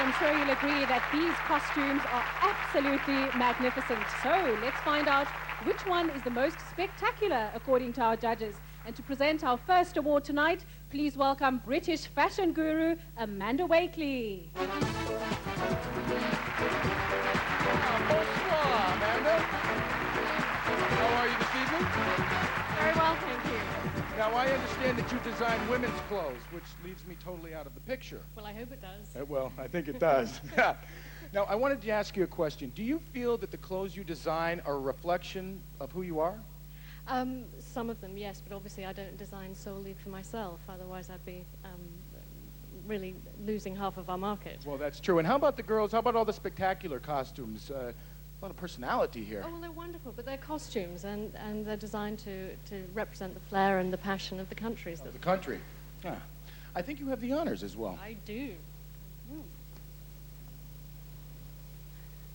And I'm sure you'll agree that these costumes are absolutely magnificent. So let's find out which one is the most spectacular according to our judges. And to present our first award tonight, please welcome British fashion guru Amanda Wakely. Bonsoir, Amanda. How are you this evening? Very well, thank you. Now, I understand that you design women's clothes, which leaves me totally out of the picture. Well, I hope it does. Well, I think it does. Now, I wanted to ask you a question. Do you feel that the clothes you design are a reflection of who you are? Some of them, yes, but obviously I don't design solely for myself. Otherwise, I'd be really losing half of our market. Well, that's true. And how about the girls? How about all the spectacular costumes? A lot of personality here. Oh, well, they're wonderful, but they're costumes, and they're designed to represent the flair and the passion of the countries. The country. Yeah. I think you have the honors as well. I do.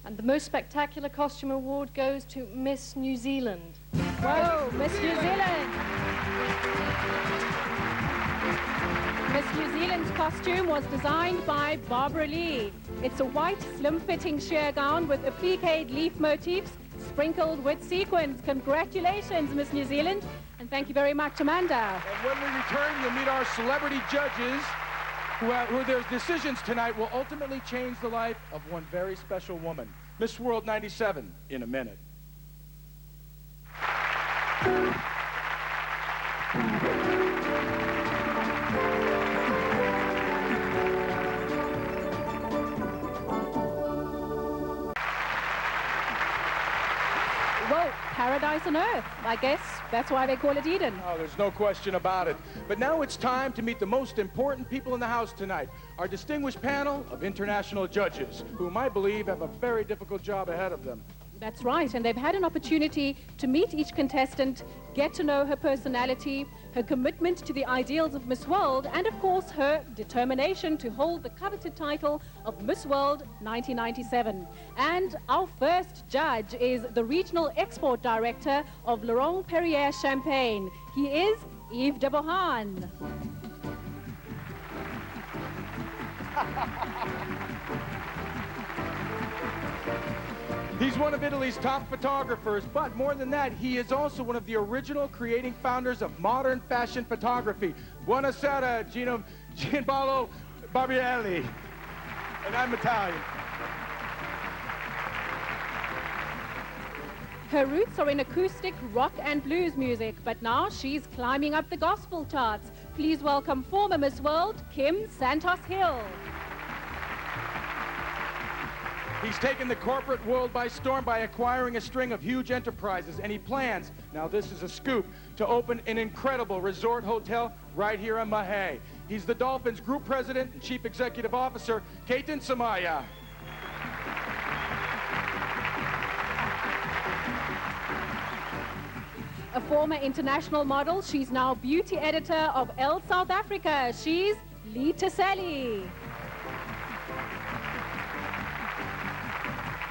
And the most spectacular costume award goes to Miss New Zealand. Whoa, Miss New Zealand! Miss New Zealand's costume was designed by Barbara Lee. It's a white, slim-fitting sheer gown with appliqued leaf motifs sprinkled with sequins. Congratulations, Miss New Zealand, and thank you very much, Amanda. And when we return, you'll meet our celebrity judges who their decisions tonight will ultimately change the life of one very special woman. Miss World 97 in a minute. Well, paradise on earth, I guess. That's why they call it Eden. Oh, there's no question about it. But now it's time to meet the most important people in the house tonight, our distinguished panel of international judges, whom I believe have a very difficult job ahead of them. That's right, and they've had an opportunity to meet each contestant, get to know her personality, her commitment to the ideals of Miss World, and of course her determination to hold the coveted title of Miss World 1997. And our first judge is the Regional Export Director of Laurent Perrier Champagne. He is Yves de Bohan. He's one of Italy's top photographers, but more than that, he is also one of the original creating founders of modern fashion photography. Buonasera, Gianpaolo Barbieri. And I'm Italian. Her roots are in acoustic rock and blues music, but now she's climbing up the gospel charts. Please welcome former Miss World, Kim Santos-Hill. He's taken the corporate world by storm by acquiring a string of huge enterprises, and he plans, now this is a scoop, to open an incredible resort hotel right here in Baie. He's the Dolphins Group President and Chief Executive Officer, Keaton Samaya. A former international model, she's now beauty editor of Elle South Africa. She's Lee Taselli.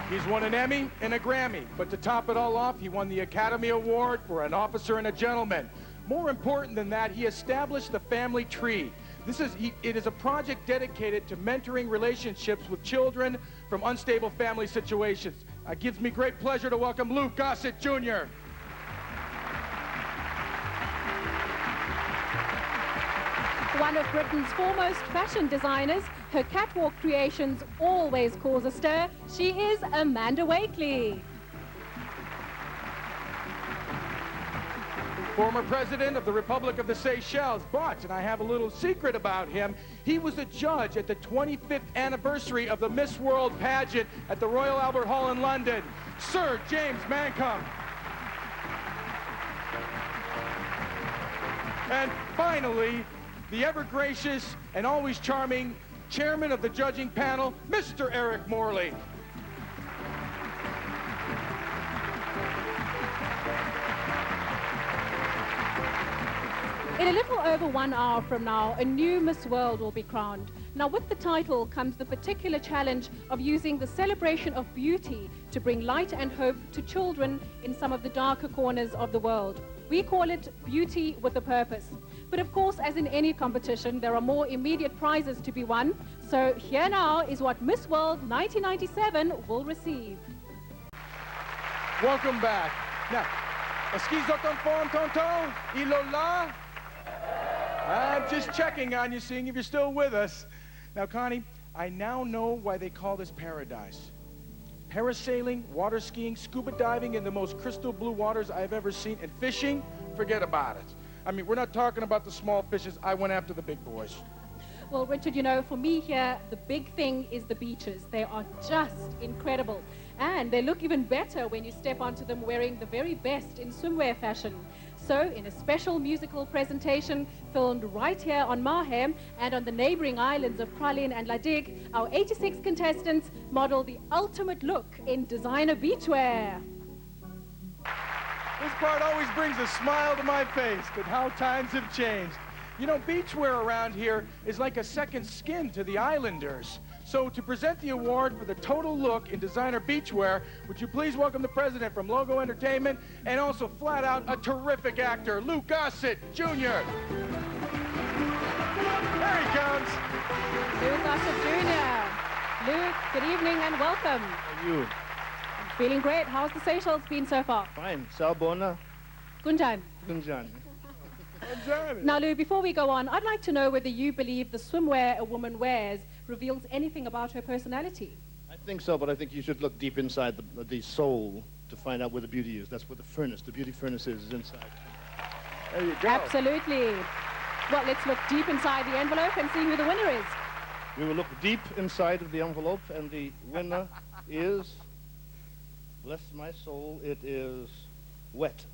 He's won an Emmy and a Grammy, but to top it all off, he won the Academy Award for an officer and a gentleman. More important than that, he established the family tree. It is a project dedicated to mentoring relationships with children from unstable family situations. It gives me great pleasure to welcome Luke Gossett Jr. One of Britain's foremost fashion designers, her catwalk creations always cause a stir. She is Amanda Wakely. Former president of the Republic of the Seychelles, but, and I have a little secret about him, he was a judge at the 25th anniversary of the Miss World pageant at the Royal Albert Hall in London. Sir James Mancomb. And finally, the ever-gracious and always charming chairman of the judging panel, Mr. Eric Morley. In a little over 1 hour from now, a new Miss World will be crowned. Now, with the title comes the particular challenge of using the celebration of beauty to bring light and hope to children in some of the darker corners of the world. We call it Beauty with a Purpose. But of course, as in any competition, there are more immediate prizes to be won. So here now is what Miss World 1997 will receive. Welcome back. Now, est-ce qu'ils sont en forme, tonton? Il est là? I'm just checking on you, seeing if you're still with us. Now, Connie, I now know why they call this paradise. Parasailing, water skiing, scuba diving in the most crystal blue waters I've ever seen, and fishing, forget about it. I mean, we're not talking about the small fishes. I went after the big boys. Well, Richard, you know, for me here, the big thing is the beaches. They are just incredible. And they look even better when you step onto them wearing the very best in swimwear fashion. So, in a special musical presentation filmed right here on Mahe and on the neighboring islands of Praslin and La Digue, our 86 contestants model the ultimate look in designer beachwear. This part always brings a smile to my face, but how times have changed. You know, beachwear around here is like a second skin to the islanders. So to present the award for the total look in designer beachwear, would you please welcome the president from Logo Entertainment and also flat out a terrific actor, Lou Gossett Jr. There he comes. Lou Gossett Jr. Lou, good evening and welcome. How are you? Feeling great. How's the Seychelles been so far? Fine. Sabona. Gunjan. Gunjan. Now, Lou, before we go on, I'd like to know whether you believe the swimwear a woman wears reveals anything about her personality. I think so, but I think you should look deep inside the soul to find out where the beauty is. That's where the furnace, the beauty furnace is inside. There you go. Absolutely. Well, let's look deep inside the envelope and see who the winner is. We will look deep inside of the envelope, and the winner is, bless my soul, it is wet.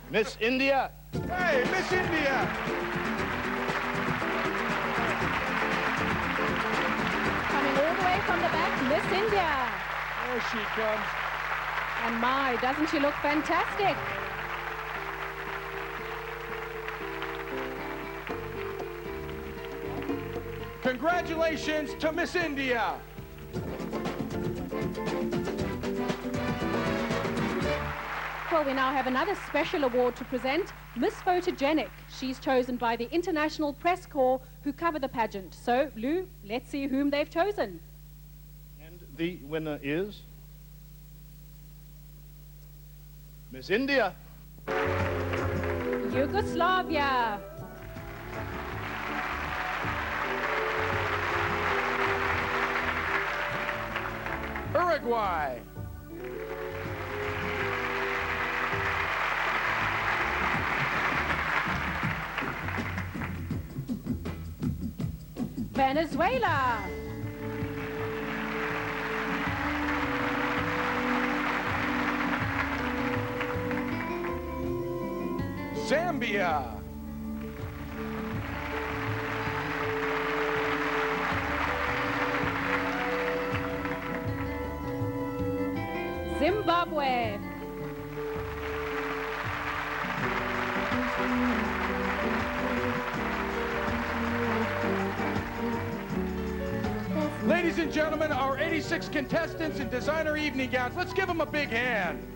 Miss India. Hey, Miss India. Coming all the way from the back, Miss India. There she comes. And my, doesn't she look fantastic? Congratulations to Miss India. Well, we now have another special award to present, Miss Photogenic. She's chosen by the International Press Corps who cover the pageant. So, Lou, let's see whom they've chosen. And the winner is Miss India. Yugoslavia. Uruguay. Venezuela. Zambia. Zimbabwe. Ladies and gentlemen, our 86 contestants in designer evening gowns. Let's give them a big hand.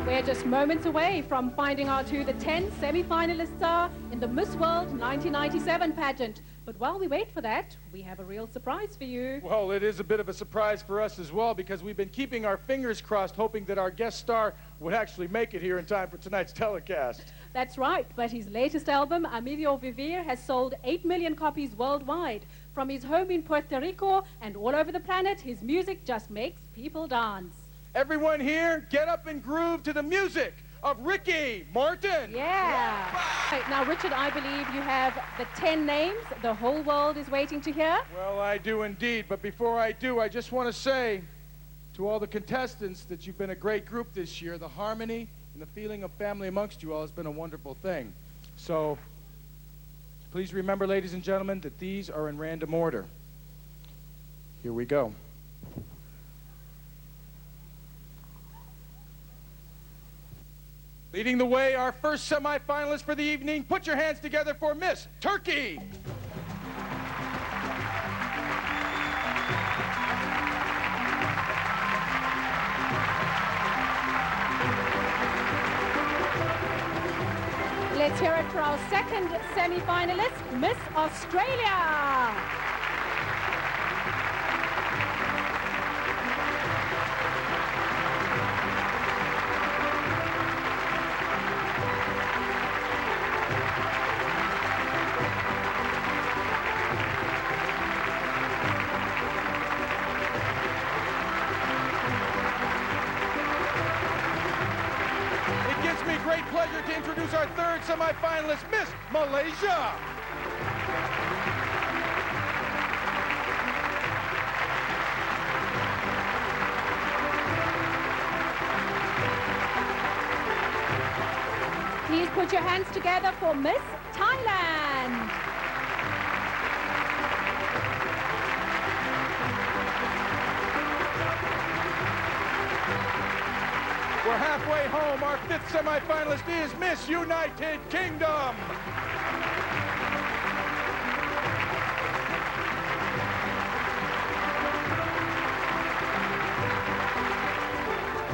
We're just moments away from finding out who the 10 semi-finalists are in the Miss World 1997 pageant. But while we wait for that, we have a real surprise for you. Well, it is a bit of a surprise for us as well because we've been keeping our fingers crossed hoping that our guest star would actually make it here in time for tonight's telecast. That's right, but his latest album, Amigo Vivir, has sold 8 million copies worldwide. From his home in Puerto Rico and all over the planet, his music just makes people dance. Everyone here, get up and groove to the music of Ricky Martin. Yeah. Right, now, Richard, I believe you have the 10 names the whole world is waiting to hear. Well, I do indeed, but before I do, I just want to say to all the contestants that you've been a great group this year. The harmony and the feeling of family amongst you all has been a wonderful thing. So please remember, ladies and gentlemen, that these are in random order. Here we go. Leading the way, our first semi-finalist for the evening. Put your hands together for Miss Turkey. Let's hear it for our second semi-finalist, Miss Australia. Great pleasure to introduce our third semi-finalist, Miss Malaysia. Please put your hands together for Miss Thailand. We're halfway home. Our fifth semi-finalist is Miss United Kingdom.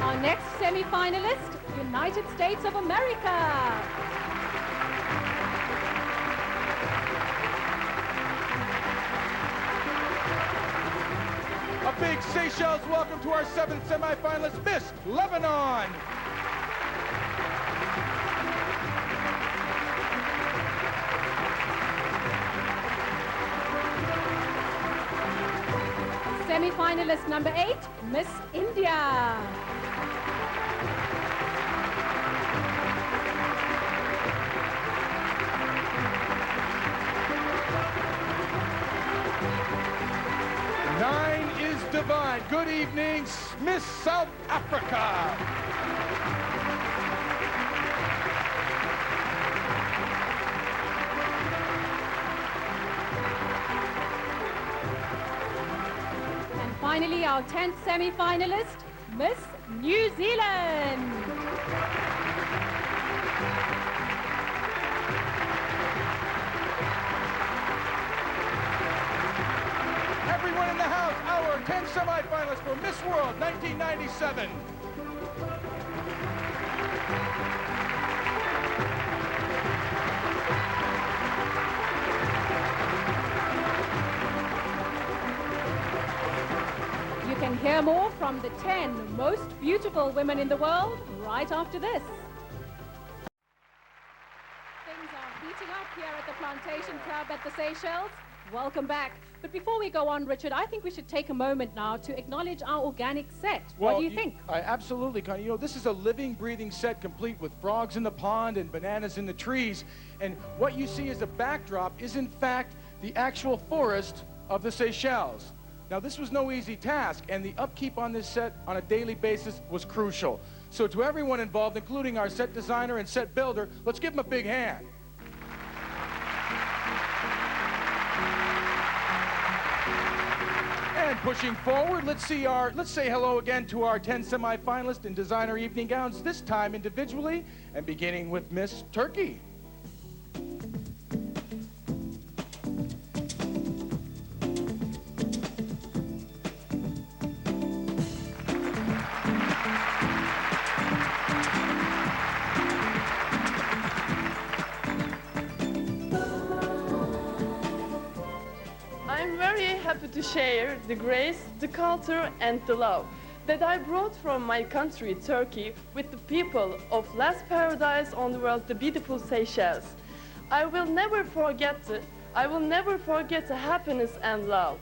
Our next semi-finalist, United States of America. A big Seychelles welcome to our seventh semi-finalist, Miss Lebanon. Semi-finalist number 8, Miss India. Nine is divine. Good evening, Miss South Africa. And finally, our 10th semi-finalist, Miss New Zealand. Everyone in the house, our 10 semi-finalists for Miss World 1997. You can hear more from the 10 most beautiful women in the world right after this. Things are heating up here at the Plantation Club at the Seychelles. Welcome back. But before we go on, Richard, I think we should take a moment now to acknowledge our organic set. What do you think? Absolutely, Connie. You know, this is a living, breathing set complete with frogs in the pond and bananas in the trees. And what you see as a backdrop is, in fact, the actual forest of the Seychelles. Now, this was no easy task, and the upkeep on this set on a daily basis was crucial. So to everyone involved, including our set designer and set builder, let's give them a big hand. And pushing forward, let's say hello again to our 10 semi-finalists in designer evening gowns, this time individually, and beginning with Miss Turkey. I'm very happy to share the grace, the culture, and the love that I brought from my country, Turkey, with the people of last paradise on the world, the beautiful Seychelles. I will never forget the happiness and love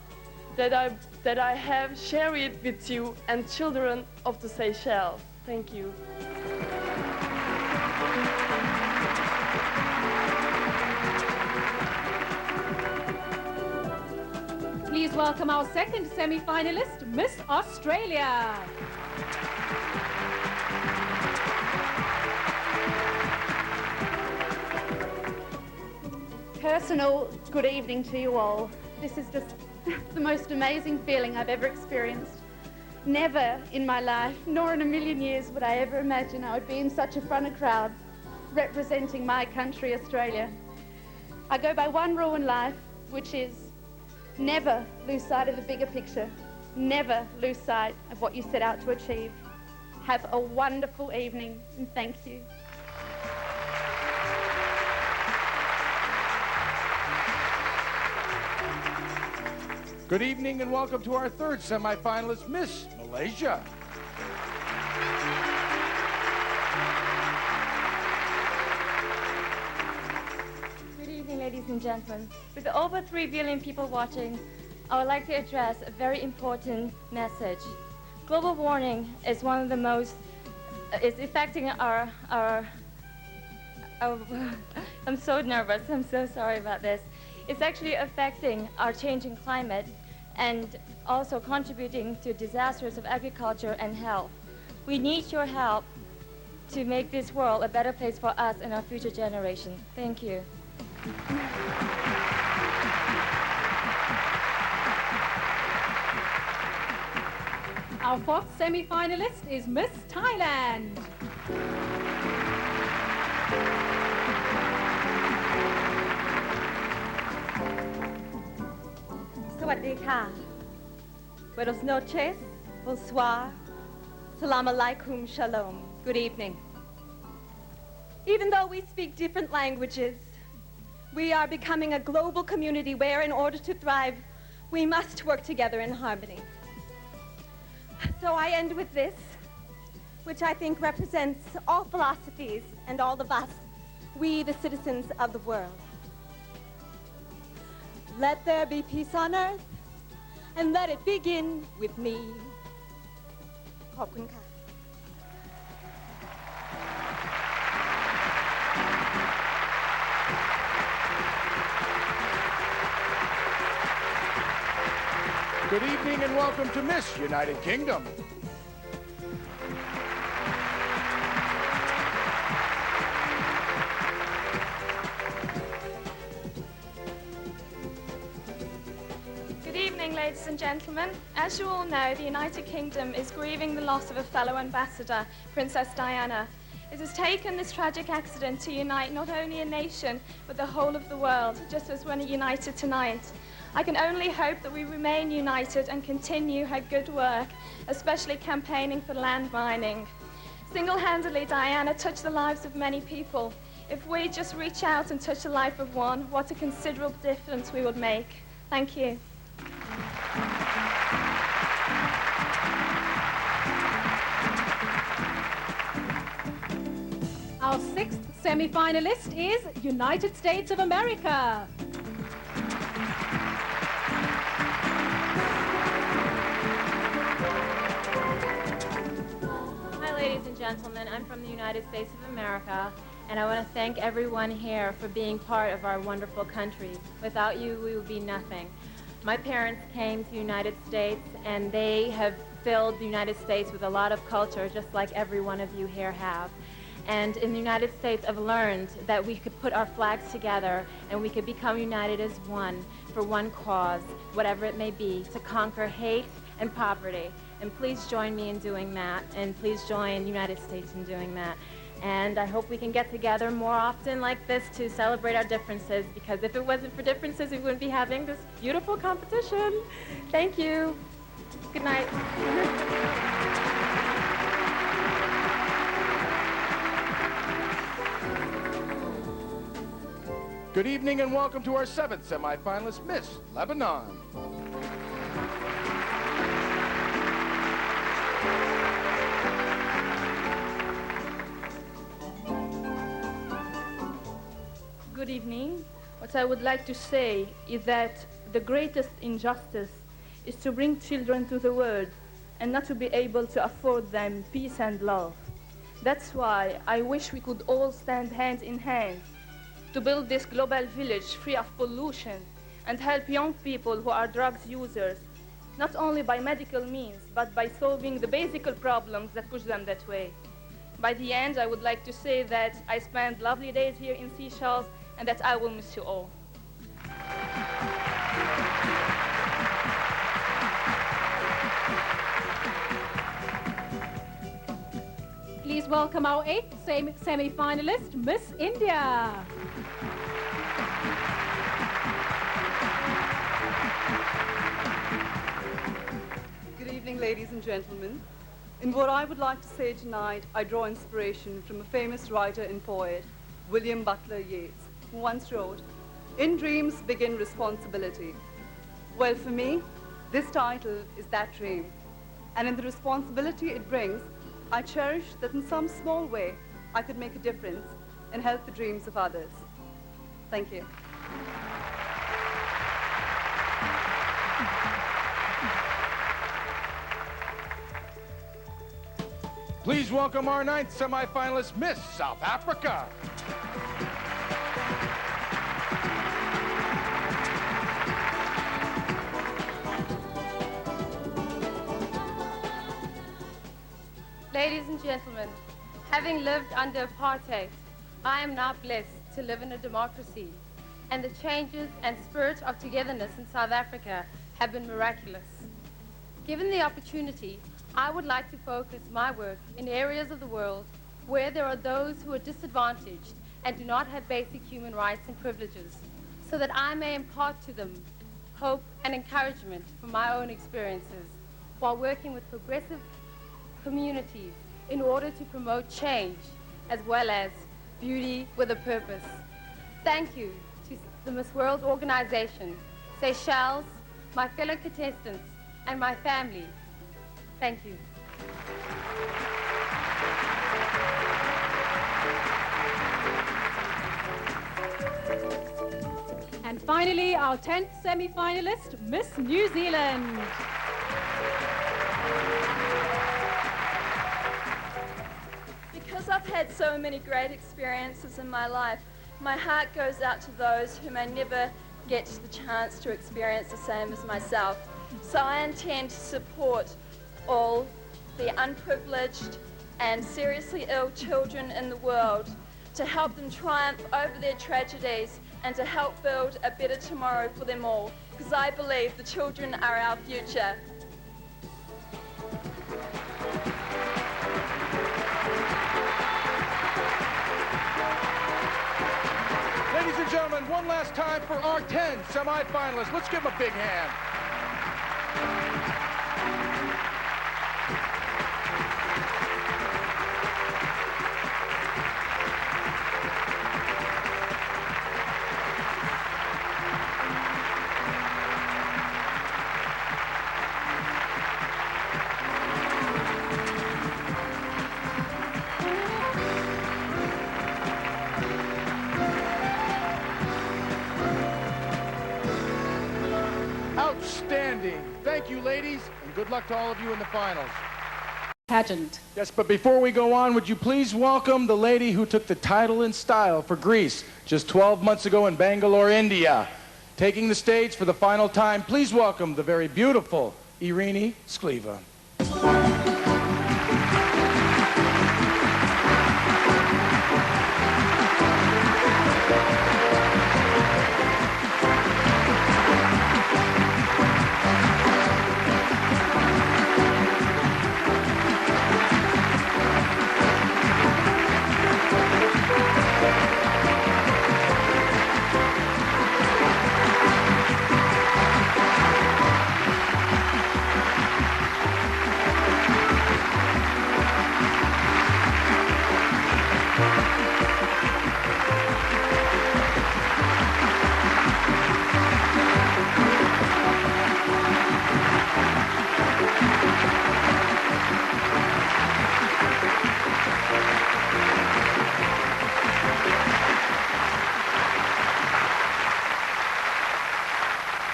that I have shared with you and children of the Seychelles. Thank you. Please welcome our second semi-finalist, Miss Australia. Personal good evening to you all. This is just the most amazing feeling I've ever experienced. Never in my life, nor in a million years, would I ever imagine I would be in such a front of crowd representing my country, Australia. I go by one rule in life, which is never lose sight of the bigger picture. Never lose sight of what you set out to achieve. Have a wonderful evening, and thank you. Good evening and welcome to our third semifinalist, Miss Malaysia. Good evening, ladies and gentlemen. With over 3 billion people watching, I would like to address a very important message. Global warming is one of the most, is affecting our I'm so nervous, I'm so sorry about this. It's actually affecting our changing climate and also contributing to disasters of agriculture and health. We need your help to make this world a better place for us and our future generation. Thank you. Our fourth semi-finalist is Miss Thailand. Sawadika. Buenos noches, bonsoir, salam alaikum, shalom. Good evening. Even though we speak different languages, we are becoming a global community where, in order to thrive, we must work together in harmony. So I end with this, which I think represents all philosophies and all of us, we the citizens of the world. Let there be peace on earth, and let it begin with me. ขอบคุณค่ะ Good evening and welcome to Miss United Kingdom. Good evening, ladies and gentlemen. As you all know, the United Kingdom is grieving the loss of a fellow ambassador, Princess Diana. It has taken this tragic accident to unite not only a nation, but the whole of the world, just as we're united tonight. I can only hope that we remain united and continue her good work, especially campaigning for land mining. Single-handedly, Diana touched the lives of many people. If we just reach out and touch the life of one, what a considerable difference we would make. Thank you. Our sixth semi-finalist is United States of America. Hi, ladies and gentlemen. I'm from the United States of America, and I want to thank everyone here for being part of our wonderful country. Without you, we would be nothing. My parents came to the United States, and they have filled the United States with a lot of culture, just like every one of you here have. And in the United States, I've learned that we could put our flags together and we could become united as one for one cause, whatever it may be, to conquer hate and poverty. And please join me in doing that, and please join the United States in doing that. And I hope we can get together more often like this to celebrate our differences, because if it wasn't for differences, we wouldn't be having this beautiful competition. Thank you. Good night. Good evening and welcome to our seventh semifinalist, Miss Lebanon. Good evening. What I would like to say is that the greatest injustice is to bring children to the world and not to be able to afford them peace and love. That's why I wish we could all stand hand in hand to build this global village free of pollution and help young people who are drugs users, not only by medical means, but by solving the basic problems that push them that way. By the end, I would like to say that I spent lovely days here in Seychelles and that I will miss you all. welcome our 8th semi-finalist, Miss India. Good evening, ladies and gentlemen. In what I would like to say tonight, I draw inspiration from a famous writer and poet, William Butler Yeats, who once wrote, "In dreams begin responsibility." Well, for me, this title is that dream. And in the responsibility it brings, I cherish that in some small way, I could make a difference and help the dreams of others. Thank you. Please welcome our 9th semi-finalist, Miss South Africa. Ladies and gentlemen, having lived under apartheid, I am now blessed to live in a democracy, and the changes and spirit of togetherness in South Africa have been miraculous. Given the opportunity, I would like to focus my work in areas of the world where there are those who are disadvantaged and do not have basic human rights and privileges, so that I may impart to them hope and encouragement from my own experiences, while working with progressive communities in order to promote change as well as beauty with a purpose. Thank you to the Miss World organization, Seychelles, my fellow contestants, and my family. Thank you. And finally, our 10th semi-finalist, Miss New Zealand. Because I've had so many great experiences in my life, my heart goes out to those who may never get the chance to experience the same as myself. So I intend to support all the unprivileged and seriously ill children in the world, to help them triumph over their tragedies and to help build a better tomorrow for them all, because I believe the children are our future. Ladies and gentlemen, one last time for our 10 semi-finalists. Let's give them a big hand. Outstanding. Thank you, ladies, and good luck to all of you in the finals. Pageant. Yes, but before we go on, would you please welcome the lady who took the title in style for Greece just 12 months ago in Bangalore, India. Taking the stage for the final time, please welcome the very beautiful Irini Skliva.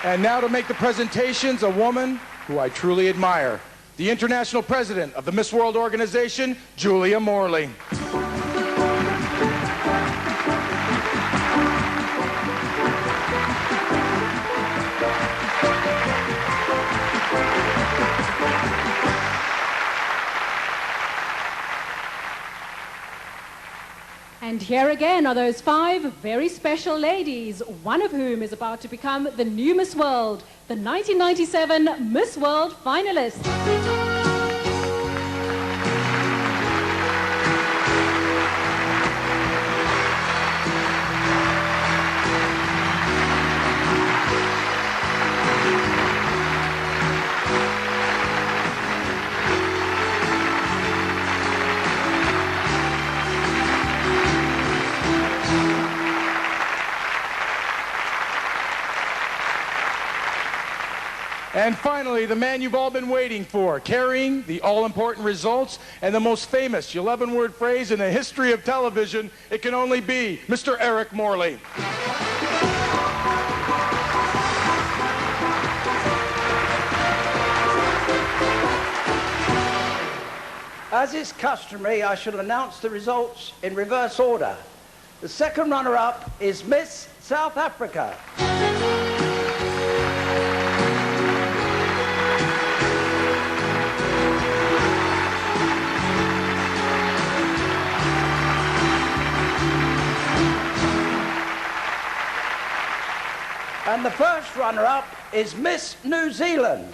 And now to make the presentations, a woman who I truly admire, the International President of the Miss World organization, Julia Morley. And here again are those 5 very special ladies, one of whom is about to become the new Miss World, the 1997 Miss World finalist. And finally, the man you've all been waiting for, carrying the all-important results and the most famous 11-word phrase in the history of television, it can only be Mr. Eric Morley. As is customary, I shall announce the results in reverse order. The second runner-up is Miss South Africa. And the first runner-up is Miss New Zealand.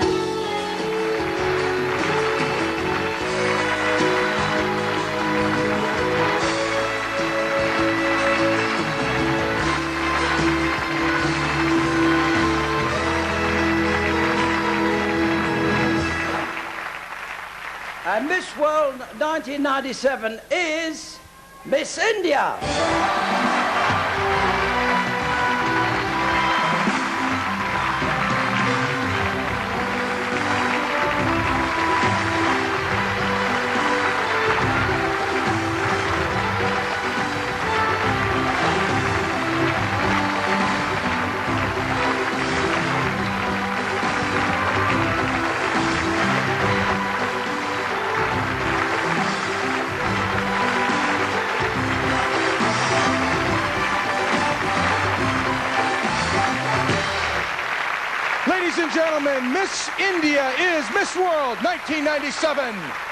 And Miss World 1997 is Miss India. Ladies and gentlemen, Miss India is Miss World 1997.